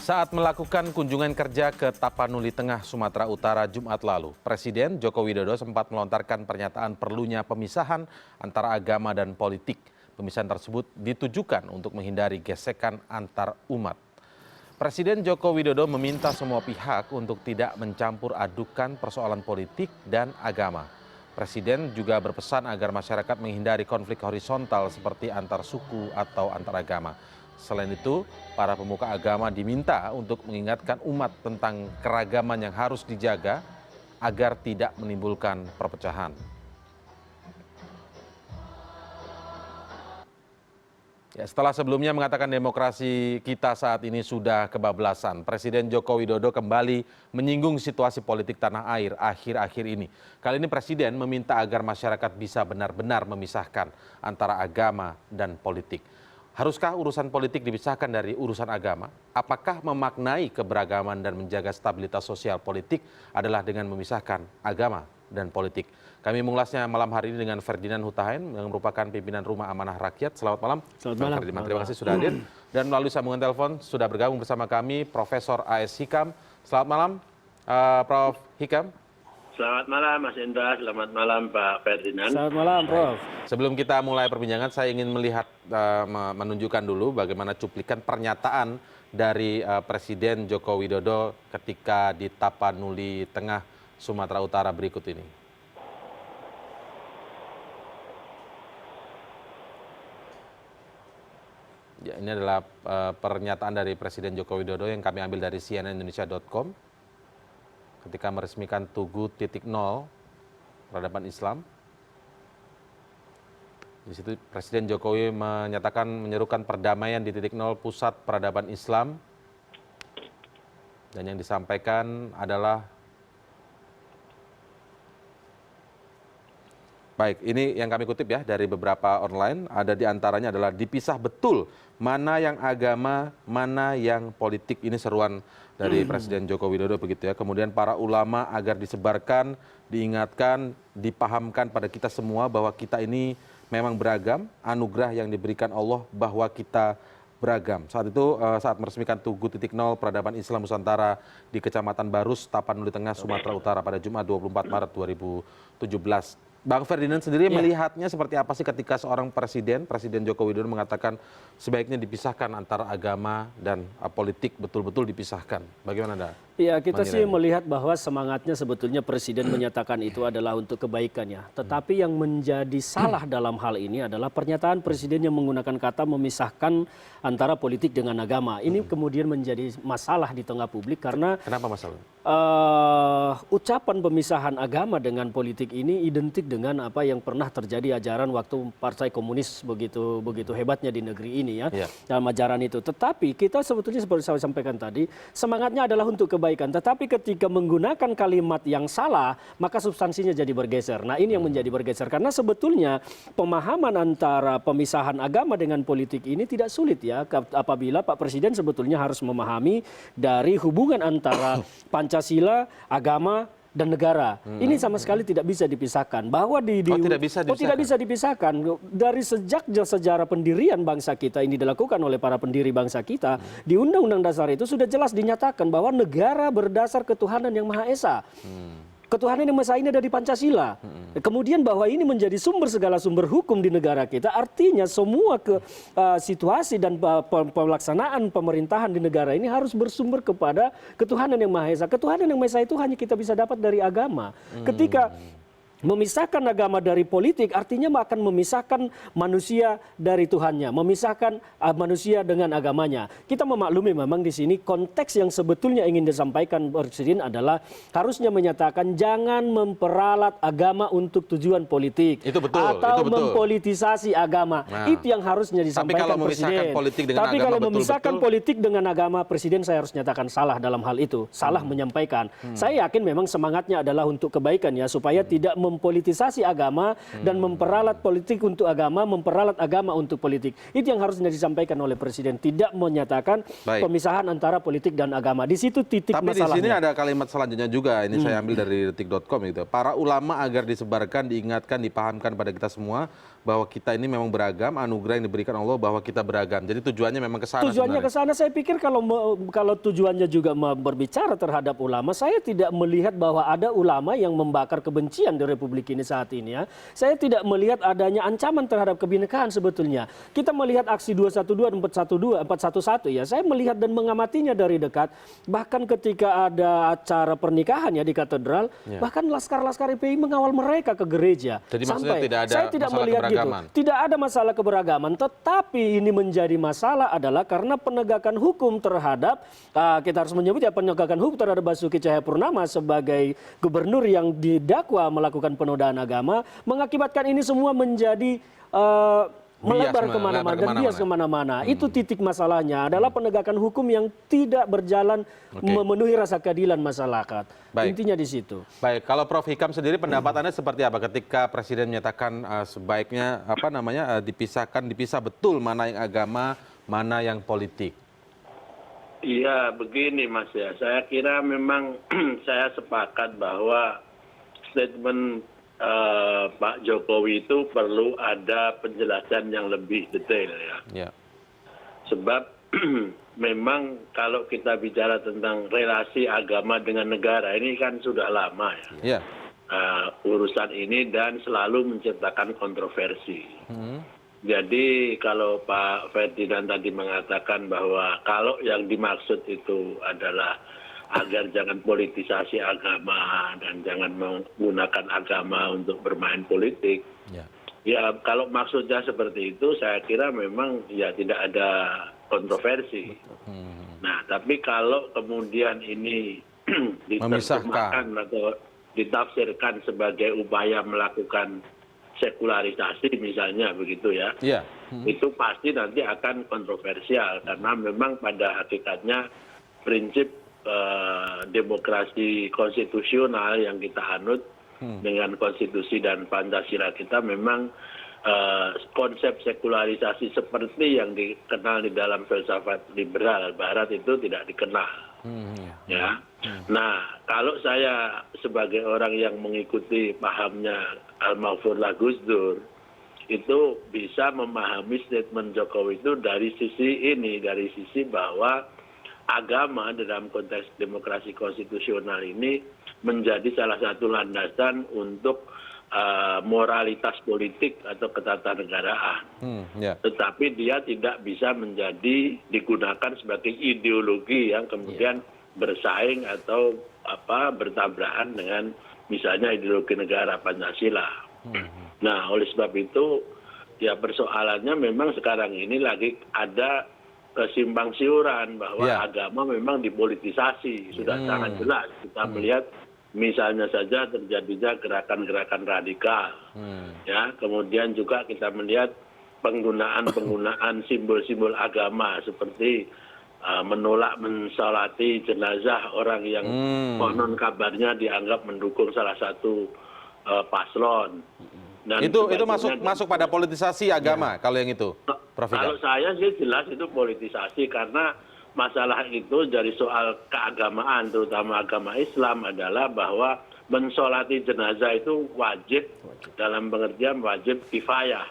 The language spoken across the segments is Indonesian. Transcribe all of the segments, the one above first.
Saat melakukan kunjungan kerja ke Tapanuli Tengah, Sumatera Utara Jumat lalu, Presiden Joko Widodo sempat melontarkan pernyataan perlunya pemisahan antara agama dan politik. Pemisahan tersebut ditujukan untuk menghindari gesekan antar umat. Presiden Joko Widodo meminta semua pihak untuk tidak mencampur adukan persoalan politik dan agama. Presiden juga berpesan agar masyarakat menghindari konflik horizontal seperti antar suku atau antar agama. Selain itu, para pemuka agama diminta untuk mengingatkan umat tentang keragaman yang harus dijaga agar tidak menimbulkan perpecahan. Ya, setelah sebelumnya mengatakan demokrasi kita saat ini sudah kebablasan, Presiden Joko Widodo kembali menyinggung situasi politik tanah air akhir-akhir ini. Kali ini Presiden meminta agar masyarakat bisa benar-benar memisahkan antara agama dan politik. Haruskah urusan politik dipisahkan dari urusan agama? Apakah memaknai keberagaman dan menjaga stabilitas sosial politik adalah dengan memisahkan agama dan politik? Kami mengulasnya malam hari ini dengan Ferdinand Hutahain yang merupakan pimpinan Rumah Amanah Rakyat. Selamat malam. Selamat malam. Ferdinand, terima kasih sudah hadir. Dan melalui sambungan telepon sudah bergabung bersama kami Profesor A.S. Hikam. Selamat malam, Prof. Hikam. Selamat malam Mas Indra, selamat malam Pak Ferdinand. Selamat malam Prof. Sebelum kita mulai perbincangan, saya ingin melihat, menunjukkan dulu bagaimana cuplikan pernyataan dari Presiden Joko Widodo ketika di Tapanuli Tengah, Sumatera Utara berikut ini. Ya, ini adalah pernyataan dari Presiden Joko Widodo yang kami ambil dari cnnindonesia.com. Ketika meresmikan Tugu 0 peradaban Islam. Di situ Presiden Jokowi menyatakan menyerukan perdamaian di 0 pusat peradaban Islam. Dan yang disampaikan adalah, baik, ini yang kami kutip ya dari beberapa online, ada di antaranya adalah dipisah betul mana yang agama, mana yang politik. Ini seruan dari Presiden Joko Widodo begitu ya. Kemudian para ulama agar disebarkan, diingatkan, dipahamkan pada kita semua bahwa kita ini memang beragam, anugerah yang diberikan Allah bahwa kita beragam. Saat itu saat meresmikan Tugu 0 peradaban Islam Nusantara di Kecamatan Barus, Tapanuli Tengah, Sumatera Utara pada Jumat 24 Maret 2017. Bang Ferdinand sendiri melihatnya seperti apa sih ketika seorang Presiden Joko Widodo mengatakan sebaiknya dipisahkan antara agama dan politik, betul-betul dipisahkan. Bagaimana Anda? Ya, kita sih melihat bahwa semangatnya sebetulnya Presiden menyatakan itu adalah untuk kebaikannya. Tetapi yang menjadi salah dalam hal ini adalah pernyataan Presiden yang menggunakan kata memisahkan antara politik dengan agama. Ini kemudian menjadi masalah di tengah publik karena... Kenapa masalah? Ucapan pemisahan agama dengan politik ini identik dengan apa yang pernah terjadi ajaran waktu Partai Komunis begitu hebatnya di negeri ini ya, dalam ajaran itu. Tetapi kita sebetulnya seperti saya sampaikan tadi, semangatnya adalah untuk kebaikan. Tetapi ketika menggunakan kalimat yang salah, maka substansinya jadi bergeser. Nah, ini yang menjadi bergeser karena sebetulnya pemahaman antara pemisahan agama dengan politik ini tidak sulit ya, apabila Pak Presiden sebetulnya harus memahami dari hubungan antara Pancasila, agama, dan negara. Ini sama sekali tidak bisa dipisahkan. Bahwa tidak bisa dipisahkan. Dari sejak sejarah pendirian bangsa kita ini dilakukan oleh para pendiri bangsa kita, di Undang-Undang Dasar itu sudah jelas dinyatakan bahwa negara berdasar ketuhanan yang Maha Esa. Ketuhanan yang Maha Esa ini ada di Pancasila. Kemudian bahwa ini menjadi segala sumber hukum di negara kita, artinya semua situasi dan pelaksanaan pemerintahan di negara ini harus bersumber kepada ketuhanan yang Maha Esa. Ketuhanan yang Maha Esa itu hanya kita bisa dapat dari agama. Ketika memisahkan agama dari politik artinya akan memisahkan manusia dari Tuhannya, memisahkan manusia dengan agamanya. Kita memaklumi memang di sini konteks yang sebetulnya ingin disampaikan Presiden adalah harusnya menyatakan jangan memperalat agama untuk tujuan politik. Itu betul, atau itu betul. Mempolitisasi agama. Nah, itu yang harusnya disampaikan Presiden. Tapi kalau memisahkan politik dengan agama, Presiden saya harus nyatakan salah dalam hal itu, salah menyampaikan. Saya yakin memang semangatnya adalah untuk kebaikan ya, supaya tidak mempolitisasi agama dan memperalat politik untuk agama, memperalat agama untuk politik. Itu yang harusnya disampaikan oleh Presiden, tidak menyatakan pemisahan antara politik dan agama. Di situ titik tapi masalahnya. Tapi di sini ada kalimat selanjutnya juga, ini saya ambil dari detik.com gitu. Para ulama agar disebarkan, diingatkan, dipahamkan pada kita semua bahwa kita ini memang beragam, anugerah yang diberikan Allah bahwa kita beragam. Jadi tujuannya memang ke sana. Tujuannya ke sana, saya pikir kalau tujuannya juga berbicara terhadap ulama, saya tidak melihat bahwa ada ulama yang membakar kebencian di Republik ini saat ini ya. Saya tidak melihat adanya ancaman terhadap kebinekaan sebetulnya. Kita melihat aksi 212 dan 411 ya. Saya melihat dan mengamatinya dari dekat. Bahkan ketika ada acara pernikahan ya di katedral, bahkan laskar-laskar FPI mengawal mereka ke gereja. Jadi maksudnya tidak ada saya tidak masalah melihat keberagaman. gitu. Tidak ada masalah keberagaman, tetapi ini menjadi masalah adalah karena penegakan hukum terhadap kita harus menyebut ya, penegakan hukum terhadap Basuki Cahayapurnama sebagai gubernur yang didakwa melakukan penodaan agama, mengakibatkan ini semua menjadi melebar kemana-mana dan bias kemana-mana. Itu titik masalahnya adalah penegakan hukum yang tidak berjalan memenuhi rasa keadilan masyarakat. Intinya di situ. Baik, kalau Prof. Hikam sendiri pendapatannya seperti apa ketika Presiden menyatakan sebaiknya dipisah betul mana yang agama, mana yang politik? Iya, begini Mas ya. Saya kira memang saya sepakat bahwa statement Pak Jokowi itu perlu ada penjelasan yang lebih detail ya. Sebab memang kalau kita bicara tentang relasi agama dengan negara ini kan sudah lama ya. Urusan ini dan selalu menciptakan kontroversi. Jadi kalau Pak Ferdinand tadi mengatakan bahwa kalau yang dimaksud itu adalah agar jangan politisasi agama dan jangan menggunakan agama untuk bermain politik. Ya kalau maksudnya seperti itu saya kira memang ya tidak ada kontroversi. Nah tapi kalau kemudian ini diterjemahkan atau ditafsirkan sebagai upaya melakukan sekularisasi misalnya begitu ya, itu pasti nanti akan kontroversial karena memang pada hakikatnya prinsip demokrasi konstitusional yang kita anut dengan konstitusi dan Pancasila kita memang konsep sekularisasi seperti yang dikenal di dalam filsafat liberal Barat itu tidak dikenal. Ya. Nah, kalau saya sebagai orang yang mengikuti pahamnya Al-Mahfudlah Gus Dur itu bisa memahami statement Jokowi itu dari sisi ini, dari sisi bahwa agama dalam konteks demokrasi konstitusional ini menjadi salah satu landasan untuk moralitas politik atau ketatanegaraan. Tetapi dia tidak bisa digunakan sebagai ideologi yang kemudian bersaing atau bertabrakan dengan misalnya ideologi negara Pancasila. Nah, oleh sebab itu ya persoalannya memang sekarang ini lagi ada kesimpang siuran bahwa agama memang dipolitisasi, sudah sangat jelas kita melihat misalnya saja terjadinya gerakan-gerakan radikal, ya kemudian juga kita melihat penggunaan simbol-simbol agama seperti menolak mensolati jenazah orang yang konon kabarnya dianggap mendukung salah satu paslon. Dan itu masuk pada politisasi agama kalau yang itu, Prof. Kalau saya sih jelas itu politisasi karena masalah itu dari soal keagamaan terutama agama Islam adalah bahwa mensolati jenazah itu wajib dalam pengertian wajib kifayah.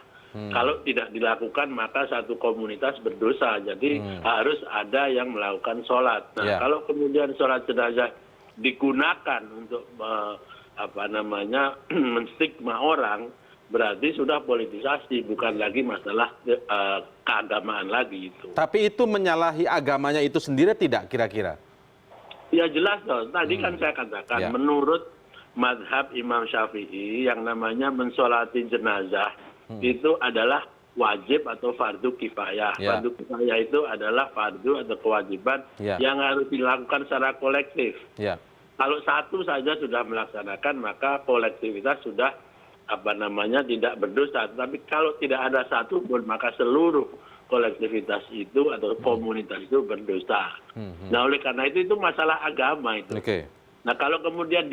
Kalau tidak dilakukan maka satu komunitas berdosa. Jadi harus ada yang melakukan sholat. Nah kalau kemudian sholat jenazah digunakan untuk menstigma orang, berarti sudah politisasi, bukan lagi masalah keagamaan lagi itu. Tapi itu menyalahi agamanya itu sendiri tidak kira-kira? Ya jelas dong. Tadi kan saya katakan menurut mazhab Imam Syafi'i yang namanya mensolati jenazah itu adalah wajib atau fardu kifayah. Fardu kifayah itu adalah fardu atau kewajiban yang harus dilakukan secara kolektif. Kalau satu saja sudah melaksanakan maka kolektivitas sudah tidak berdosa. Tapi kalau tidak ada satu pun maka seluruh kolektivitas itu atau komunitas itu berdosa. Nah oleh karena itu masalah agama itu. Nah kalau kemudian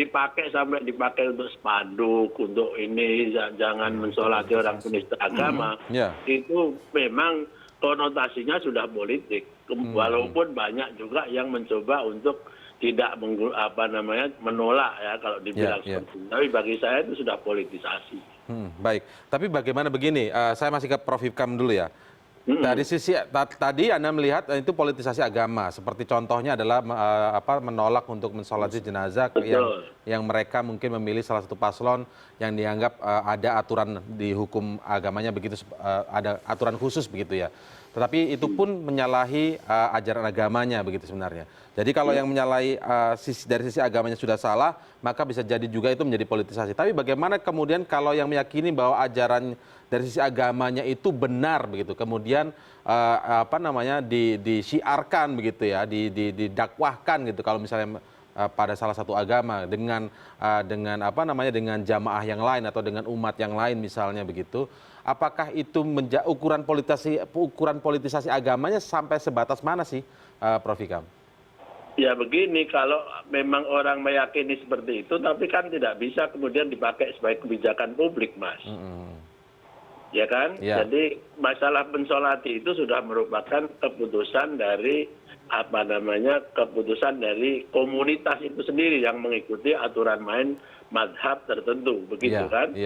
sampai dipakai untuk spanduk, untuk ini jangan mensolati orang penista agama, itu memang konotasinya sudah politik. Walaupun banyak juga yang mencoba untuk tidak menolak ya kalau dibilang seperti itu. Tapi bagi saya itu sudah politisasi. Baik, tapi bagaimana begini? Saya masih ke Prof. Hikam dulu ya. Dari sisi tadi Anda melihat itu politisasi agama, seperti contohnya adalah menolak untuk mensolati jenazah yang mereka mungkin memilih salah satu paslon yang dianggap ada aturan di hukum agamanya begitu, ada aturan khusus begitu ya. Tetapi itu pun menyalahi ajaran agamanya begitu sebenarnya. Jadi kalau yang menyalahi dari sisi agamanya sudah salah, maka bisa jadi juga itu menjadi politisasi. Tapi bagaimana kemudian kalau yang meyakini bahwa ajaran dari sisi agamanya itu benar begitu, kemudian disiarkan begitu ya, didakwahkan gitu kalau misalnya pada salah satu agama dengan dengan jamaah yang lain atau dengan umat yang lain misalnya begitu. Apakah itu ukuran politisasi agamanya sampai sebatas mana sih, Prof. Hikam? Ya begini, kalau memang orang meyakini seperti itu, tapi kan tidak bisa kemudian dipakai sebagai kebijakan publik, Mas. Ya kan? Jadi masalah pensolati itu sudah merupakan keputusan dari keputusan dari komunitas itu sendiri yang mengikuti aturan main madhab tertentu, begitu kan?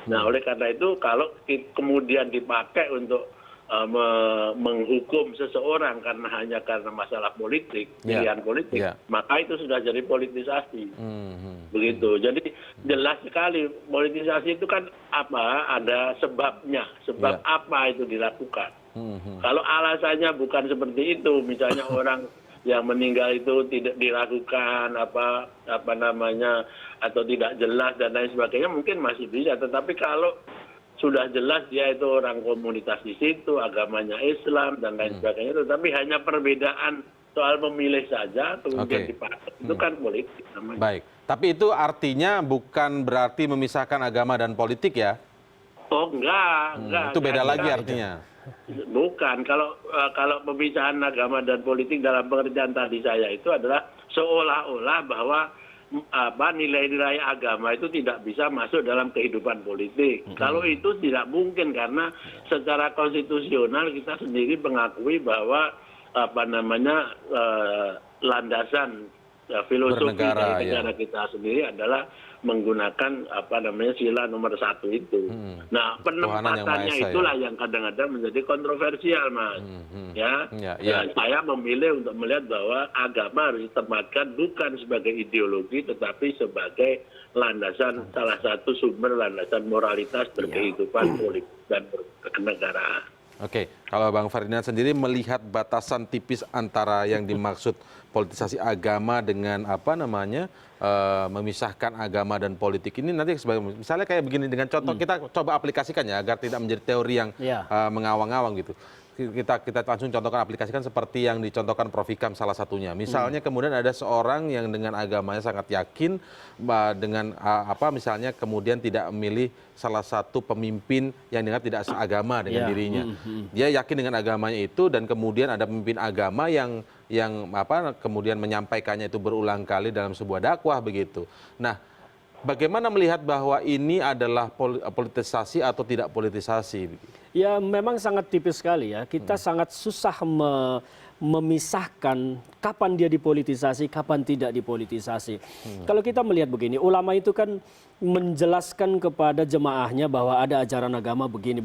Nah, oleh karena itu kalau kemudian dipakai untuk menghukum seseorang hanya karena masalah politik, pilihan politik, maka itu sudah jadi politisasi. Begitu. Jadi jelas sekali politisasi itu kan ada sebabnya. Sebab apa itu dilakukan. Kalau alasannya bukan seperti itu, misalnya orang yang meninggal itu tidak dilakukan atau tidak jelas dan lain sebagainya, mungkin masih bisa. Tetapi kalau sudah jelas dia itu orang komunitas di situ, agamanya Islam dan lain sebagainya, tetapi hanya perbedaan soal memilih saja kemudian dipakai, itu kan politik namanya. Baik, tapi itu artinya bukan berarti memisahkan agama dan politik ya? Oh enggak. Itu beda lagi artinya. Bukan, kalau pemisahan agama dan politik dalam pengertian tadi saya itu adalah seolah-olah bahwa nilai-nilai agama itu tidak bisa masuk dalam kehidupan politik. Kalau itu tidak mungkin karena secara konstitusional kita sendiri mengakui bahwa landasan filosofi dari negara kita sendiri adalah menggunakan sila nomor 1 itu. Nah, penempatannya itulah yang kadang-kadang menjadi kontroversial, Mas. Saya memilih untuk melihat bahwa agama harus ditempatkan bukan sebagai ideologi, tetapi sebagai landasan, salah satu sumber landasan moralitas berkehidupan politik dan kenegaraan. Oke, kalau Bang Ferdinand sendiri melihat batasan tipis antara yang dimaksud politisasi agama dengan memisahkan agama dan politik ini nanti misalnya kayak begini dengan contoh kita coba aplikasikan ya agar tidak menjadi teori yang mengawang-awang gitu. Kita langsung contohkan aplikasikan seperti yang dicontohkan Prof. Hikam salah satunya. Misalnya kemudian ada seorang yang dengan agamanya sangat yakin dengan misalnya kemudian tidak memilih salah satu pemimpin yang dianggap tidak seagama dengan dirinya. Dia yakin dengan agamanya itu dan kemudian ada pemimpin agama yang kemudian menyampaikannya itu berulang kali dalam sebuah dakwah begitu. Nah, bagaimana melihat bahwa ini adalah politisasi atau tidak politisasi? Ya memang sangat tipis sekali ya. Kita sangat susah memisahkan kapan dia dipolitisasi, kapan tidak dipolitisasi. Kalau kita melihat begini, ulama itu kan menjelaskan kepada jemaahnya bahwa ada ajaran agama begini,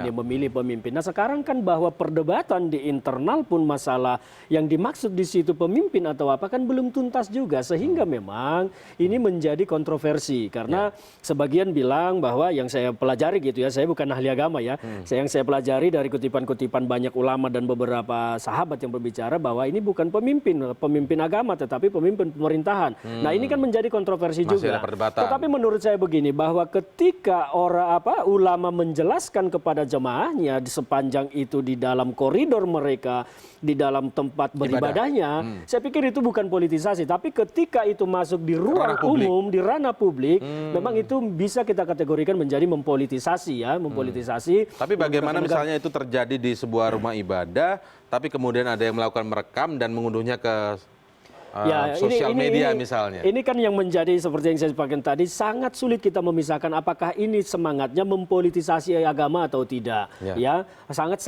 memilih pemimpin. Nah sekarang kan bahwa perdebatan di internal pun masalah yang dimaksud di situ pemimpin atau apa kan belum tuntas juga. Sehingga memang ini menjadi kontroversi. Karena sebagian bilang bahwa yang saya pelajari gitu ya, saya bukan ahli agama ya. Yang saya pelajari dari kutipan-kutipan banyak ulama dan beberapa sahabat yang berbicara bahwa ini bukan pemimpin agama tetapi pemimpin pemerintahan. Nah ini kan menjadi kontroversi masih juga. Ada perdebatan. Tetapi menurut saya begini bahwa ketika ulama menjelaskan kepada jemaahnya di sepanjang itu di dalam koridor mereka, di dalam tempat beribadahnya, saya pikir itu bukan politisasi. Tapi ketika itu masuk di ruang umum, di ranah publik, memang itu bisa kita kategorikan menjadi mempolitisasi ya, mempolitisasi. Tapi bagaimana misalnya itu terjadi di sebuah rumah ibadah, tapi kemudian ada yang melakukan merekam dan mengunduhnya ke sosial media misalnya. Ini kan yang menjadi seperti yang saya sampaikan tadi, sangat sulit kita memisahkan apakah ini semangatnya mempolitisasi agama atau tidak. Ya, sangat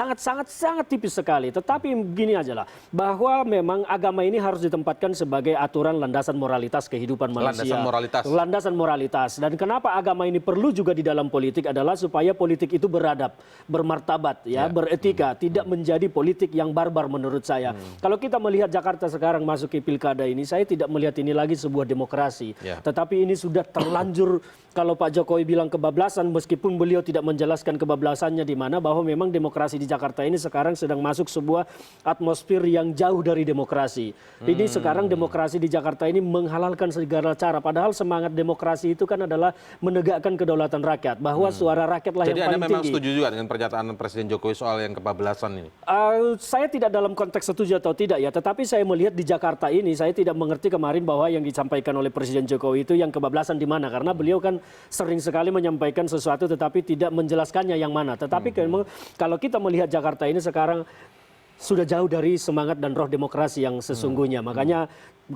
tipis sekali. Tetapi begini aja lah, bahwa memang agama ini harus ditempatkan sebagai aturan landasan moralitas kehidupan manusia. Landasan moralitas. Dan kenapa agama ini perlu juga di dalam politik adalah supaya politik itu beradab, bermartabat, beretika, tidak menjadi politik yang barbar menurut saya. Kalau kita melihat Jakarta sekarang masuk ke pilkada ini, saya tidak melihat ini lagi sebuah demokrasi. Tetapi ini sudah terlanjur, kalau Pak Jokowi bilang kebablasan, meskipun beliau tidak menjelaskan kebablasannya di mana, bahwa memang demokrasi di Jakarta ini sekarang sedang masuk sebuah atmosfer yang jauh dari demokrasi. Ini sekarang demokrasi di Jakarta ini menghalalkan segala cara, padahal semangat demokrasi itu kan adalah menegakkan kedaulatan rakyat, bahwa suara rakyatlah yang paling tinggi. Jadi Anda memang setuju juga dengan pernyataan Presiden Jokowi soal yang kebablasan ini? Saya tidak dalam konteks setuju atau tidak ya, tetapi saya melihat di Jakarta ini, saya tidak mengerti kemarin bahwa yang disampaikan oleh Presiden Jokowi itu yang kebablasan di mana, karena beliau kan sering sekali menyampaikan sesuatu tetapi tidak menjelaskannya yang mana. Tetapi kalau kita melihat Jakarta ini sekarang sudah jauh dari semangat dan roh demokrasi yang sesungguhnya. Makanya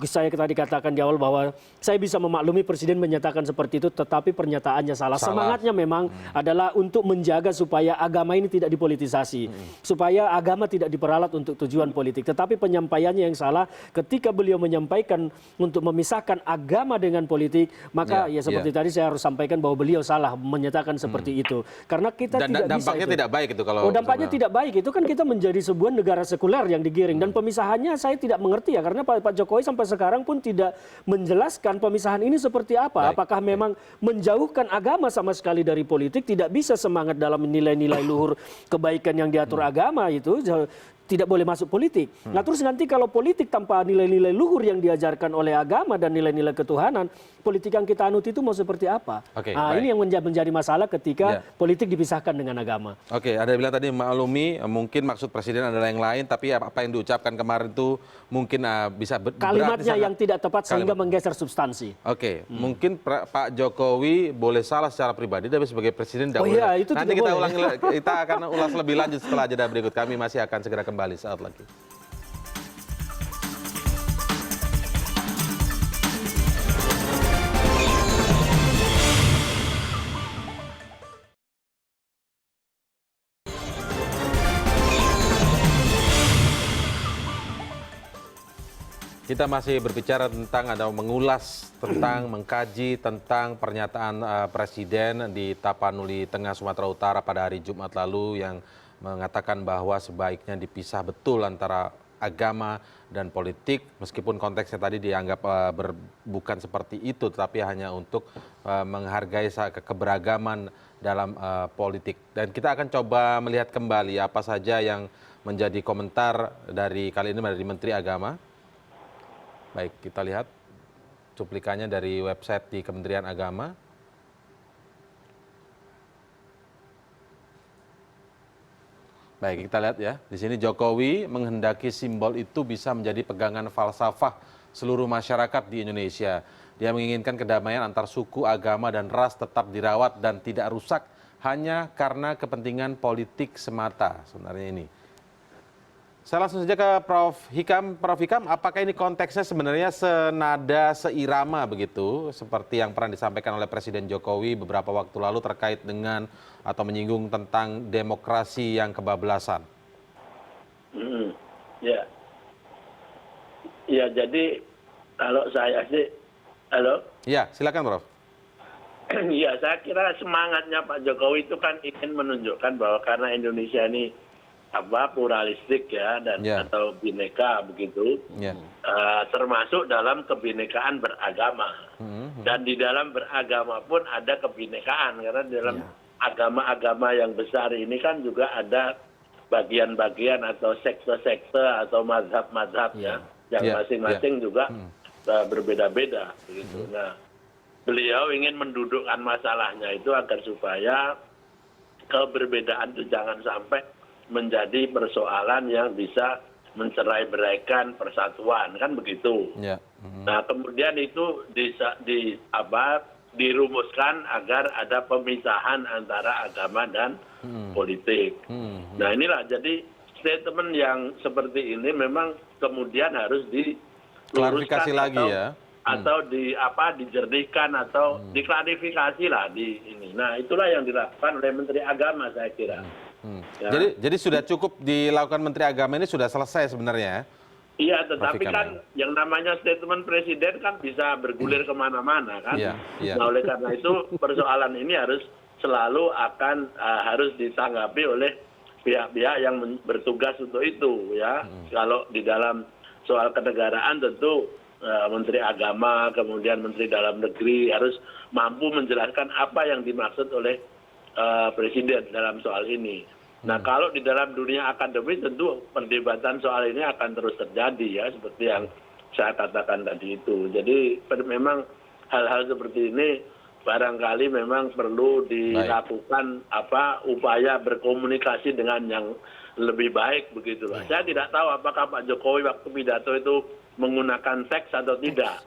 saya tadi katakan di awal bahwa saya bisa memaklumi Presiden menyatakan seperti itu, tetapi pernyataannya salah. Semangatnya memang adalah untuk menjaga supaya agama ini tidak dipolitisasi, supaya agama tidak diperalat untuk tujuan politik. Tetapi penyampaiannya yang salah ketika beliau menyampaikan untuk memisahkan agama dengan politik, maka seperti tadi saya harus sampaikan bahwa beliau salah menyatakan seperti itu. Karena kita tidak bisa dampaknya itu. Tidak baik itu kalau dampaknya tidak baik. Itu kan kita menjadi sebuah negara sekuler yang digiring, dan pemisahannya saya tidak mengerti ya, karena Pak Jokowi sampai sekarang pun tidak menjelaskan pemisahan ini seperti apa. Apakah memang menjauhkan agama sama sekali dari politik, tidak bisa semangat dalam nilai-nilai luhur kebaikan yang diatur agama itu tidak boleh masuk politik. Nah terus nanti kalau politik tanpa nilai-nilai luhur yang diajarkan oleh agama dan nilai-nilai ketuhanan, politik yang kita anut itu mau seperti apa? Ini yang menjadi masalah ketika politik dipisahkan dengan agama. Ada yang bilang tadi maklumi, mungkin maksud Presiden adalah yang lain, tapi apa yang diucapkan kemarin itu mungkin bisa kalimatnya yang tidak tepat sehingga menggeser substansi. Mungkin Pak Jokowi boleh salah secara pribadi, tapi sebagai Presiden dahulu. Itu nanti kita akan ulas lebih lanjut setelah jeda berikut. Kami masih akan segera kembali saat lagi. Kita masih berbicara tentang atau mengulas tentang mengkaji tentang pernyataan Presiden di Tapanuli Tengah Sumatera Utara pada hari Jumat lalu yang mengatakan bahwa sebaiknya dipisah betul antara agama dan politik, meskipun konteksnya tadi dianggap bukan seperti itu, tetapi hanya untuk menghargai keberagaman dalam politik. Dan kita akan coba melihat kembali apa saja yang menjadi komentar dari kali ini dari Menteri Agama. Baik, kita lihat cuplikannya dari website di Kementerian Agama. Baik, kita lihat ya. Di sini Jokowi menghendaki simbol itu bisa menjadi pegangan falsafah seluruh masyarakat di Indonesia. Dia menginginkan kedamaian antar suku, agama, dan ras tetap dirawat dan tidak rusak hanya karena kepentingan politik semata. Sebenarnya ini. Saya langsung saja ke Prof. Hikam. Prof. Hikam, apakah ini konteksnya sebenarnya senada, seirama begitu, seperti yang pernah disampaikan oleh Presiden Jokowi beberapa waktu lalu terkait dengan atau menyinggung tentang demokrasi yang kebablasan? Ya, jadi kalau saya sih, Ya, silakan Prof. Ya, saya kira semangatnya Pak Jokowi itu kan ingin menunjukkan bahwa karena Indonesia ini pluralistik ya, dan atau bineka begitu, termasuk dalam kebinekaan beragama. Dan di dalam beragama pun ada kebinekaan, karena dalam agama-agama yang besar ini kan juga ada bagian-bagian atau sekte-sekte atau mazhab-mazhab yang masing-masing juga berbeda-beda begitu. Nah, beliau ingin mendudukkan masalahnya itu agar supaya keberbedaan itu jangan sampai menjadi persoalan yang bisa mencerai-beraikan persatuan, kan begitu. Nah, kemudian itu dirumuskan agar ada pemisahan antara agama dan politik. Nah, inilah jadi statement yang seperti ini memang kemudian harus klarifikasi lagi ya. Atau dijernihkan atau diklarifikasi lah di ini. Nah, itulah yang dilakukan oleh Menteri Agama saya kira. Ya. Jadi sudah cukup dilakukan Menteri Agama ini sudah selesai sebenarnya. Iya, tetapi kan yang namanya statement presiden kan bisa bergulir kemana-mana kan. Iya. Nah, oleh karena itu persoalan ini harus selalu harus ditanggapi oleh pihak-pihak yang bertugas untuk itu ya. Kalau di dalam soal kenegaraan tentu Menteri Agama, kemudian Menteri Dalam Negeri harus mampu menjelaskan apa yang dimaksud oleh Presiden dalam soal ini. Nah, kalau di dalam dunia akademis tentu perdebatan soal ini akan terus terjadi ya, seperti yang saya katakan tadi itu. Jadi memang hal-hal seperti ini barangkali memang perlu dilakukan upaya berkomunikasi dengan yang lebih baik begitu. Saya tidak tahu apakah Pak Jokowi waktu pidato itu menggunakan teks atau tidak.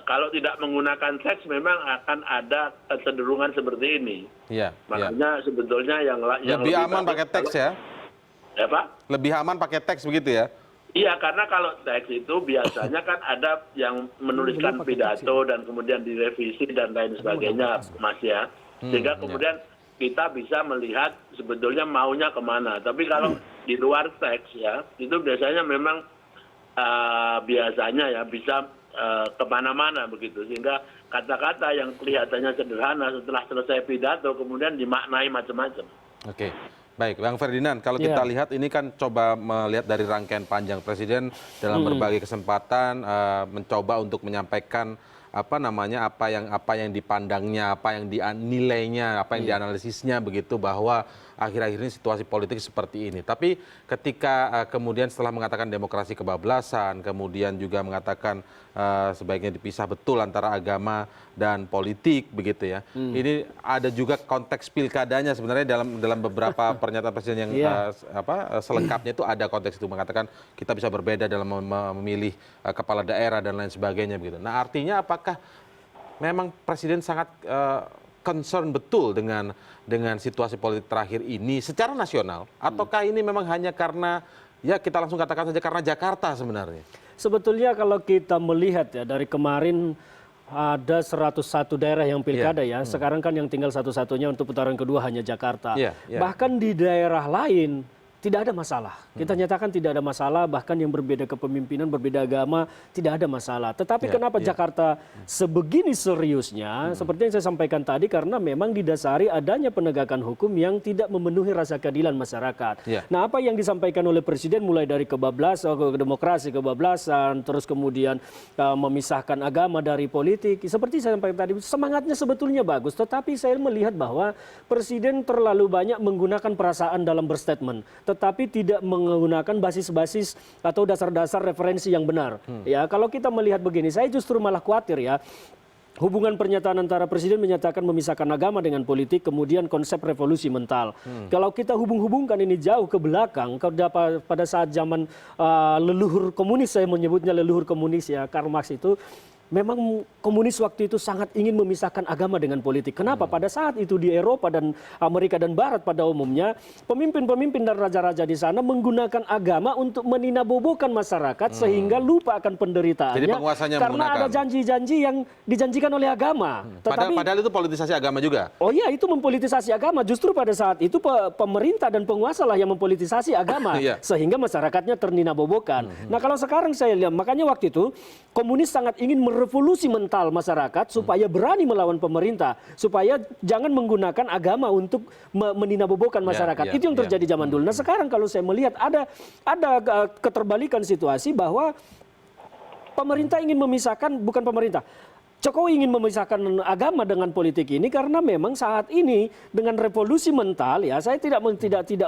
Kalau tidak menggunakan teks memang akan ada kecenderungan seperti ini. Makanya sebetulnya yang lebih aman pakai teks ya? Ya Pak? Lebih aman pakai teks begitu ya? Iya, karena kalau teks itu biasanya kan ada yang menuliskan pidato dan kemudian direvisi dan lain sebagainya, Mas ya. Sehingga kemudian kita bisa melihat sebetulnya maunya kemana. Tapi kalau di luar teks ya, itu biasanya memang biasanya ya bisa kemana-mana begitu. Sehingga kata-kata yang kelihatannya sederhana setelah selesai pidato kemudian dimaknai macam-macam. Oke. Baik, Bang Ferdinand, kalau kita lihat ini kan coba melihat dari rangkaian panjang Presiden dalam berbagai kesempatan mencoba untuk menyampaikan apa yang dipandangnya, apa yang dinilainya, apa yang dianalisisnya begitu bahwa akhir-akhir ini situasi politik seperti ini. Tapi ketika kemudian setelah mengatakan demokrasi kebablasan, kemudian juga mengatakan sebaiknya dipisah betul antara agama dan politik begitu ya. Ini ada juga konteks pilkadanya sebenarnya dalam beberapa pernyataan presiden yang selengkapnya itu ada konteks itu mengatakan kita bisa berbeda dalam memilih kepala daerah dan lain sebagainya begitu. Nah, artinya apakah memang presiden sangat concern betul dengan situasi politik terakhir ini secara nasional, ataukah ini memang hanya karena ya kita langsung katakan saja karena Jakarta sebenarnya? Sebetulnya kalau kita melihat ya dari kemarin ada 101 daerah yang pilkada ya, sekarang kan yang tinggal satu-satunya untuk putaran kedua hanya Jakarta. Bahkan di daerah lain tidak ada masalah. Kita nyatakan tidak ada masalah, bahkan yang berbeda kepemimpinan, berbeda agama, tidak ada masalah. Tetapi kenapa Jakarta sebegini seriusnya, seperti yang saya sampaikan tadi, karena memang didasari adanya penegakan hukum yang tidak memenuhi rasa keadilan masyarakat. Nah, apa yang disampaikan oleh Presiden mulai dari kebablasan, demokrasi kebablasan, terus kemudian memisahkan agama dari politik, seperti saya sampaikan tadi, semangatnya sebetulnya bagus, tetapi saya melihat bahwa Presiden terlalu banyak menggunakan perasaan dalam berstatement, tetapi tidak menggunakan basis-basis atau dasar-dasar referensi yang benar. Ya, kalau kita melihat begini, saya justru malah khawatir ya. Hubungan pernyataan antara Presiden menyatakan memisahkan agama dengan politik, kemudian konsep revolusi mental. Kalau kita hubung-hubungkan ini jauh ke belakang, pada saat zaman leluhur komunis, saya menyebutnya leluhur komunis ya, Karl Marx itu, memang komunis waktu itu sangat ingin memisahkan agama dengan politik. Kenapa? Pada saat itu di Eropa dan Amerika dan Barat pada umumnya, pemimpin-pemimpin dan raja-raja di sana menggunakan agama untuk meninabobokan masyarakat sehingga lupa akan penderitaannya. Jadi penguasanya karena ada janji-janji yang dijanjikan oleh agama. Padahal itu politisasi agama juga? Oh iya, itu mempolitisasi agama. Justru pada saat itu pemerintah dan penguasa lah yang mempolitisasi agama. Sehingga masyarakatnya terninabobokan. Nah, kalau sekarang saya lihat, makanya waktu itu komunis sangat ingin merevolusi mental masyarakat supaya berani melawan pemerintah, supaya jangan menggunakan agama untuk meninabobokan masyarakat. Itu yang terjadi zaman dulu. Nah, sekarang kalau saya melihat ada keterbalikan situasi bahwa pemerintah ingin memisahkan, bukan pemerintah, Jokowi ingin memisahkan agama dengan politik ini karena memang saat ini dengan revolusi mental ya, saya tidak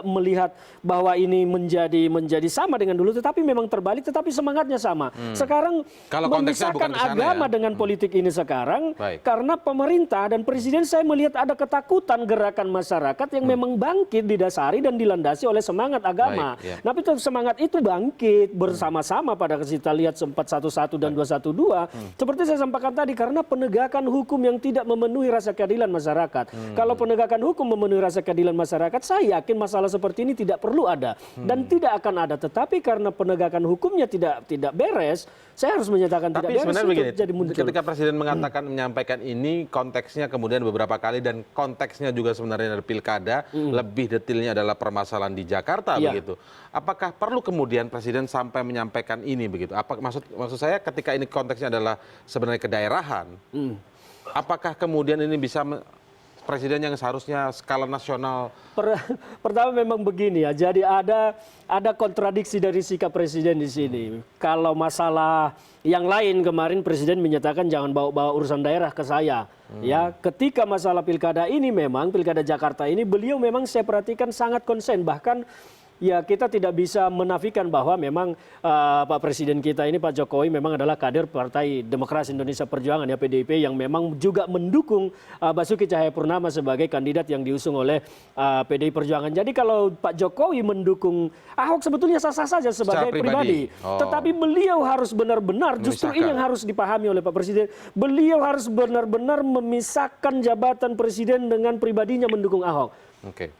melihat bahwa ini menjadi sama dengan dulu, tetapi memang terbalik, tetapi semangatnya sama. Sekarang kalau memisahkan agama dengan politik ini sekarang karena pemerintah dan Presiden, saya melihat ada ketakutan gerakan masyarakat yang memang bangkit didasari dan dilandasi oleh semangat agama. Tapi semangat itu bangkit bersama-sama pada kita lihat 411 dan 212 seperti saya sampaikan tadi, karena penegakan hukum yang tidak memenuhi rasa keadilan masyarakat. Kalau penegakan hukum memenuhi rasa keadilan masyarakat, saya yakin masalah seperti ini tidak perlu ada dan tidak akan ada. Tetapi karena penegakan hukumnya tidak beres, saya harus menyatakan tidak beres. Tapi sebenarnya begini, jadi muncul. ketika Presiden mengatakan menyampaikan ini, konteksnya kemudian beberapa kali dan konteksnya juga sebenarnya dari pilkada, lebih detailnya adalah permasalahan di Jakarta begitu. Apakah perlu kemudian Presiden sampai menyampaikan ini begitu? Apa maksud saya ketika ini konteksnya adalah sebenarnya kedaerahan, apakah kemudian ini bisa Presiden yang seharusnya skala nasional? Pertama memang begini ya, jadi ada kontradiksi dari sikap Presiden di sini. Kalau masalah yang lain kemarin Presiden menyatakan jangan bawa urusan daerah ke saya. Ya, ketika masalah pilkada ini memang pilkada Jakarta ini beliau memang saya perhatikan sangat konsen, bahkan ya kita tidak bisa menafikan bahwa memang Pak Presiden kita ini Pak Jokowi memang adalah kader Partai Demokrasi Indonesia Perjuangan ya PDIP yang memang juga mendukung Basuki Cahayapurnama sebagai kandidat yang diusung oleh PDI Perjuangan. Jadi kalau Pak Jokowi mendukung Ahok sebetulnya sah-sah saja sebagai pribadi. Tetapi beliau harus benar-benar, justru ini yang harus dipahami oleh Pak Presiden, beliau harus benar-benar memisahkan jabatan Presiden dengan pribadinya mendukung Ahok.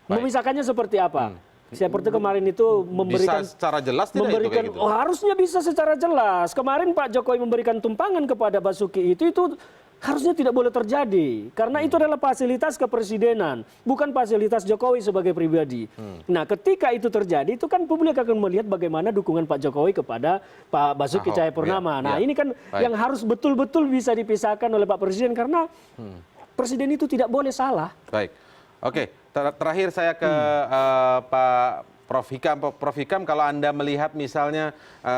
Memisahkannya seperti apa? Seperti kemarin itu memberikan bisa secara jelas tidak memberikan itu kayak gitu? Harusnya bisa secara jelas. Kemarin Pak Jokowi memberikan tumpangan kepada Basuki itu harusnya tidak boleh terjadi karena itu adalah fasilitas kepresidenan, bukan fasilitas Jokowi sebagai pribadi. Nah, ketika itu terjadi itu kan publik akan melihat bagaimana dukungan Pak Jokowi kepada Pak Basuki Cahayapurnama. Nah, ini kan yang harus betul-betul bisa dipisahkan oleh Pak Presiden karena Presiden itu tidak boleh salah. Baik. Oke, terakhir saya ke Pak Prof. Hikam. Prof. Hikam, kalau Anda melihat misalnya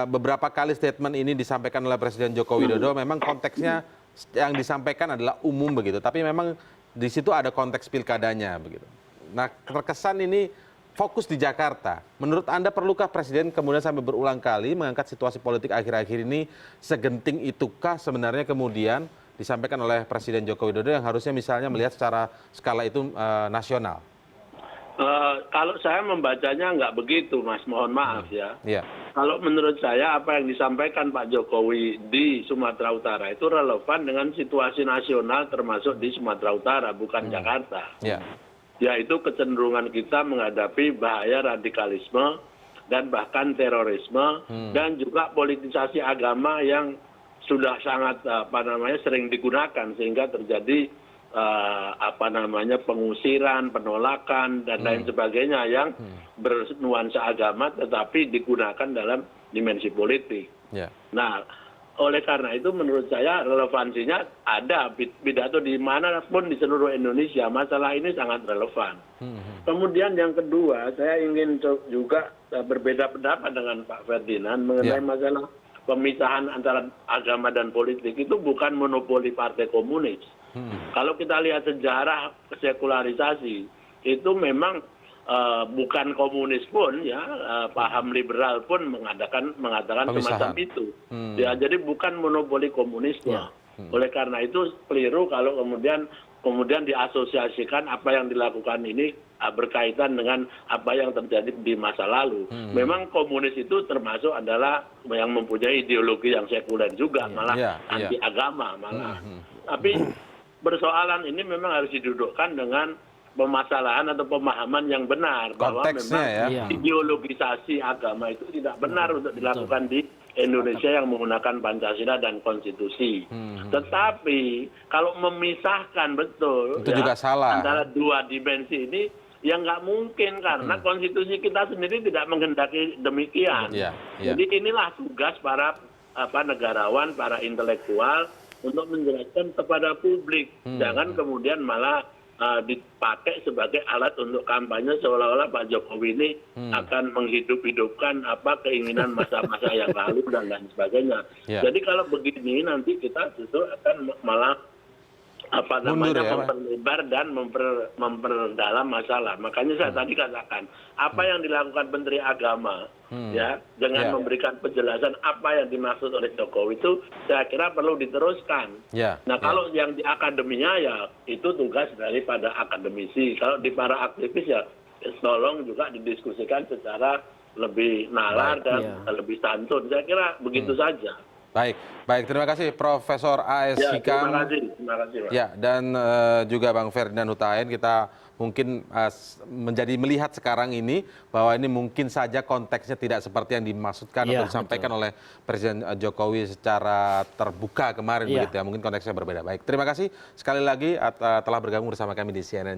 beberapa kali statement ini disampaikan oleh Presiden Joko Widodo, memang konteksnya yang disampaikan adalah umum begitu, tapi memang di situ ada konteks pilkadanya begitu. Nah, terkesan ini fokus di Jakarta. Menurut Anda perlukah Presiden kemudian sampai berulang kali mengangkat situasi politik akhir-akhir ini, segenting itukah sebenarnya kemudian disampaikan oleh Presiden Joko Widodo yang harusnya misalnya melihat secara skala itu nasional? Kalau saya membacanya nggak begitu, Mas. Mohon maaf ya. Iya. Kalau menurut saya apa yang disampaikan Pak Jokowi di Sumatera Utara itu relevan dengan situasi nasional termasuk di Sumatera Utara, bukan Jakarta. Iya. Yaitu kecenderungan kita menghadapi bahaya radikalisme dan bahkan terorisme dan juga politisasi agama yang sudah sangat sering digunakan sehingga terjadi pengusiran, penolakan dan lain sebagainya yang bernuansa agama tetapi digunakan dalam dimensi politik. Nah, oleh karena itu menurut saya relevansinya ada, pidato di manapun di seluruh Indonesia masalah ini sangat relevan. Kemudian yang kedua, saya ingin juga berbeda pendapat dengan Pak Ferdinand mengenai masalah pemisahan antara agama dan politik. Itu bukan monopoli Partai Komunis. Kalau kita lihat sejarah sekularisasi, itu memang bukan komunis pun ya, paham liberal pun mengatakan semacam itu. Ya, jadi bukan monopoli komunisme. Oleh karena itu keliru kalau kemudian diasosiasikan apa yang dilakukan ini berkaitan dengan apa yang terjadi di masa lalu. Memang komunis itu termasuk adalah yang mempunyai ideologi yang sekuler juga, malah anti agama malah. Tapi persoalan ini memang harus didudukkan dengan pemasalahan atau pemahaman yang benar bahwa memang ideologisasi agama itu tidak benar untuk dilakukan di Indonesia yang menggunakan Pancasila dan konstitusi. Tetapi kalau memisahkan betul itu juga salah antara dua dimensi ini, ya nggak mungkin karena konstitusi kita sendiri tidak menghendaki demikian. Jadi inilah tugas para negarawan, para intelektual untuk menjelaskan kepada publik. Jangan kemudian malah dipakai sebagai alat untuk kampanye seolah-olah Pak Jokowi ini akan menghidup-hidupkan keinginan masa-masa yang lalu dan lain sebagainya. Jadi kalau begini nanti kita justru akan malah memperlebar dan memperdalam masalah. Makanya saya tadi katakan apa yang dilakukan Menteri Agama ya dengan memberikan penjelasan apa yang dimaksud oleh Jokowi itu saya kira perlu diteruskan. Nah, kalau yang di akademinya ya itu tugas daripada akademisi. Kalau di para aktivis ya tolong juga didiskusikan secara lebih nalar dan lebih santun. Saya kira begitu saja. Baik, baik. Terima kasih Profesor A.S. Ya, Hikam. terima kasih, Pak. Ya, dan juga Bang Ferdinand Hutaien, kita mungkin menjadi melihat sekarang ini bahwa ini mungkin saja konteksnya tidak seperti yang dimaksudkan Ya, atau disampaikan oleh Presiden Jokowi secara terbuka kemarin Ya. begitu ya. Mungkin konteksnya berbeda. Baik, terima kasih sekali lagi telah bergabung bersama kami di CNN.